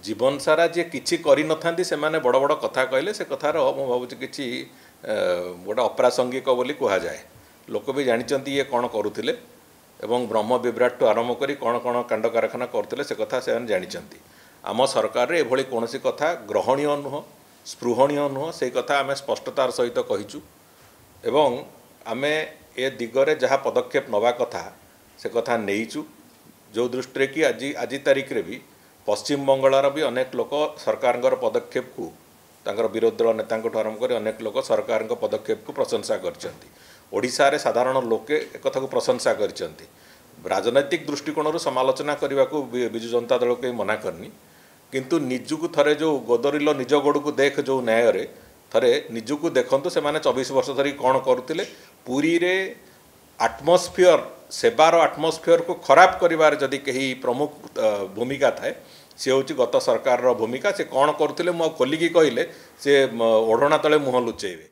जीवन सारा जी किसी कर न बड़ बड़ कथा कहले से कथार मु भावुँ कि गोटे अप्रासंगिक बोली कहुए लोक भी जानते ये कौन करुले ब्रह्म विभ्राट आरंभ कर कौन कौन कांड कारखाना करते से कथा से जानते आम सरकार एभली कौन कथा ग्रहणीय नुह स्पृहणीय नुह से कथा आम स्पष्टतार सहित कहीचु एवं आमे ए दिगरे जहाँ पदक्षेप नवा कथा से कथा नहींचु जो दृष्टि कि आज तारिख रे भी पश्चिम बंगाल भी अनेक लोक सरकार पदक्षेप को तांकर विरोधी दल नेता आरंभ कर अनेक लोक सरकार पदक्षेप को प्रशंसा कर साधारण लोके एक कथा को प्रशंसा कर राजनैतिक दृष्टिकोण समालोचना करने को विजु जनता दल को मना करनी किंतु निजुक थरे जो गोदरिल निज गोड़ को देख जो न्याय रे थरे निजुक देखंतु से माने 24 वर्ष धरी कौन करुले पुरी रे आटमोस्फियर सेवार आटमोस्फियर को खराब करिवार जदि कहीं प्रमुख भूमिका थाए सी हूँ गत सरकार भूमिका से कौन करुले मु खोलिकी कहले से ओढ़ना तले मुह लुचेबे।